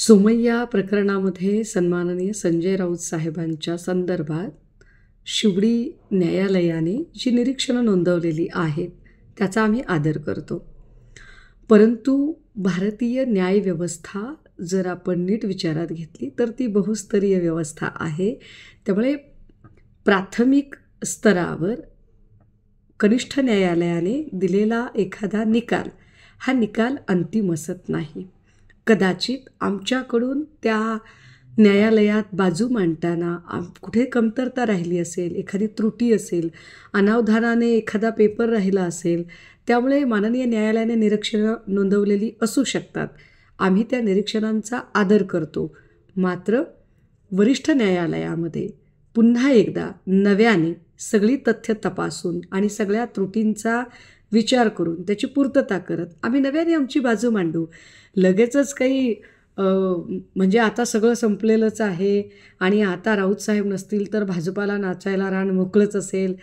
सोमय्या प्रकरणामध्ये सन्माननीय संजय राऊत साहेबांच्या संदर्भात शिवडी न्यायालयाने जी निरीक्षणं नोंदवलेली आहेत त्याचा आम्ही आदर करतो. परंतु भारतीय न्यायव्यवस्था जर आपण नीट विचारात घेतली तर ती बहुस्तरीय व्यवस्था आहे. त्यामुळे प्राथमिक स्तरावर कनिष्ठ न्यायालयाने दिलेला एखादा निकाल हा निकाल अंतिम असत नाही. कदाचित आमच्याकडून त्या न्यायालयात बाजू मांडताना कुठे कमतरता राहिली असेल, एखादी त्रुटी असेल, अनावधानाने एखादा पेपर राहिला असेल, त्यामुळे माननीय न्यायालयाने निरीक्षणं नोंदवलेली असू शकतात. आम्ही त्या निरीक्षणांचा आदर करतो. मात्र वरिष्ठ न्यायालयामध्ये पुन्हा एकदा नव्याने सगळी तथ्य तपासून आणि सगळ्या त्रुटींचा विचार करून त्याची पूर्तता करत आम्ही नव्याने आमची बाजू मांडू. लगेचच काही म्हणजे आता सगळं संपलेलंच आहे आणि आता राऊत साहेब नसतील तर भाजपाला नाचायला रान मोकळंच असेल